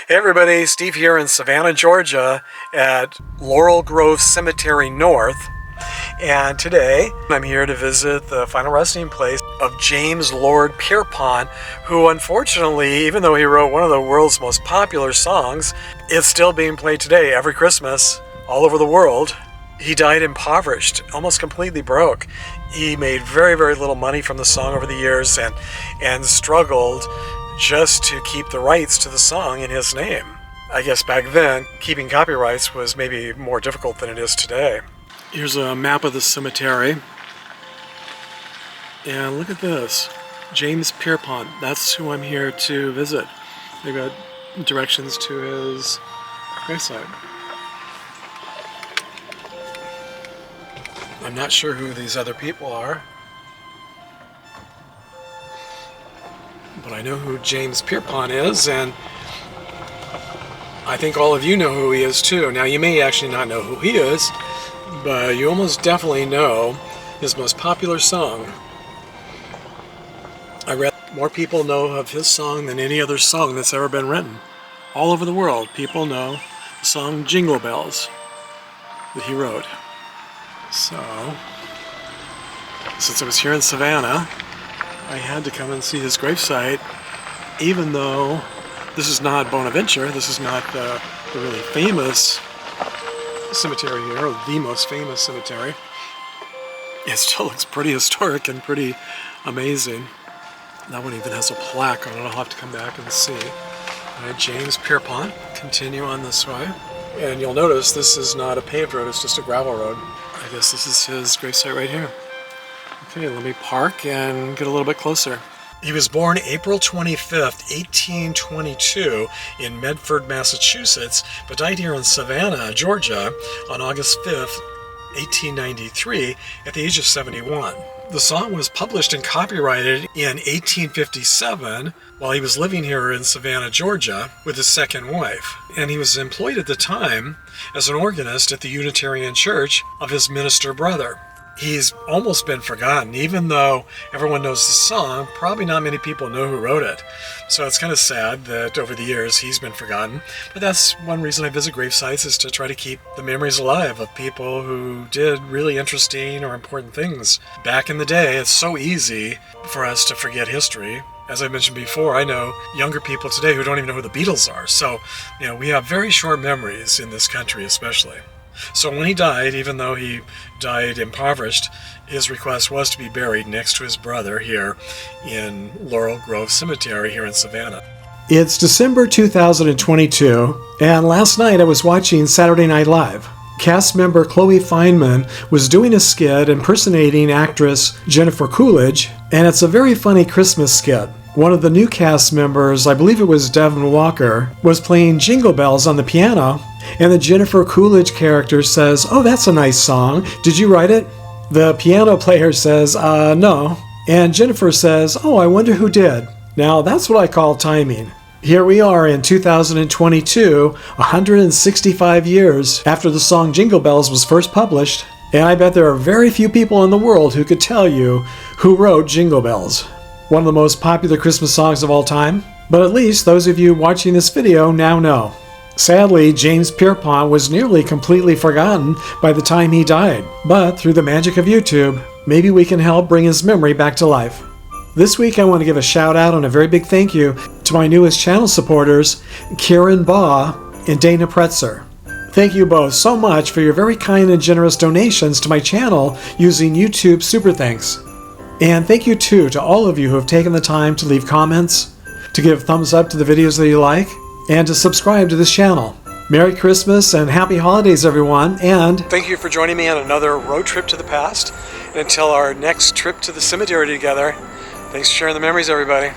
Hey everybody, Steve here in Savannah, Georgia at Laurel Grove Cemetery North. And today I'm here to visit the final resting place of James Lord Pierpont, who unfortunately, even though he wrote one of the world's most popular songs, it's still being played today every Christmas all over the world. He died impoverished, almost completely broke. He made very, very little money from the song over the years and struggled just to keep the rights to the song in his name. I guess back then, keeping copyrights was maybe more difficult than it is today. Here's a map of the cemetery. And look at this. James Pierpont, that's who I'm here to visit. They've got directions to his gravesite. I'm not sure who these other people are, but I know who James Pierpont is, and I think all of you know who he is too. Now, you may actually not know who he is, but you almost definitely know his most popular song. I read more people know of his song than any other song that's ever been written. All over the world, people know the song Jingle Bells that he wrote. So, since I was here in Savannah, I had to come and see his gravesite, even though this is not Bonaventure, this is not the really famous cemetery here, or the most famous cemetery. It still looks pretty historic and pretty amazing. That one even has a plaque on it. I'll have to come back and see. All right, James Pierpont, continue on this way. And you'll notice this is not a paved road, it's just a gravel road. I guess this is his gravesite right here. Okay, let me park and get a little bit closer. He was born April 25th, 1822 in Medford, Massachusetts, but died here in Savannah, Georgia on August 5th, 1893 at the age of 71. The song was published and copyrighted in 1857 while he was living here in Savannah, Georgia with his second wife. And he was employed at the time as an organist at the Unitarian Church of his minister brother. He's almost been forgotten, even though everyone knows the song, probably not many people know who wrote it. So it's kind of sad that over the years he's been forgotten. But that's one reason I visit grave sites, is to try to keep the memories alive of people who did really interesting or important things. Back in the day, it's so easy for us to forget history. As I mentioned before, I know younger people today who don't even know who the Beatles are. So, we have very short memories in this country especially. So when he died, even though he died impoverished, his request was to be buried next to his brother here in Laurel Grove Cemetery here in Savannah. It's December 2022, and last night I was watching Saturday Night Live. Cast member Chloe Fineman was doing a skit impersonating actress Jennifer Coolidge, and it's a very funny Christmas skit. One of the new cast members, I believe it was Devin Walker, was playing Jingle Bells on the piano, and the Jennifer Coolidge character says, "Oh, that's a nice song. Did you write it?" The piano player says, no. And Jennifer says, "Oh, I wonder who did." Now, that's what I call timing. Here we are in 2022, 165 years after the song Jingle Bells was first published, and I bet there are very few people in the world who could tell you who wrote Jingle Bells. One of the most popular Christmas songs of all time, but at least those of you watching this video now know. Sadly, James Pierpont was nearly completely forgotten by the time he died, but through the magic of YouTube, maybe we can help bring his memory back to life. This week I want to give a shout out and a very big thank you to my newest channel supporters, Karen Baugh and Dana Pretzer. Thank you both so much for your very kind and generous donations to my channel using YouTube Super Thanks. And thank you too to all of you who have taken the time to leave comments, to give thumbs up to the videos that you like, and to subscribe to this channel. Merry Christmas and Happy Holidays, everyone, and thank you for joining me on another road trip to the past. And until our next trip to the cemetery together, thanks for sharing the memories, everybody.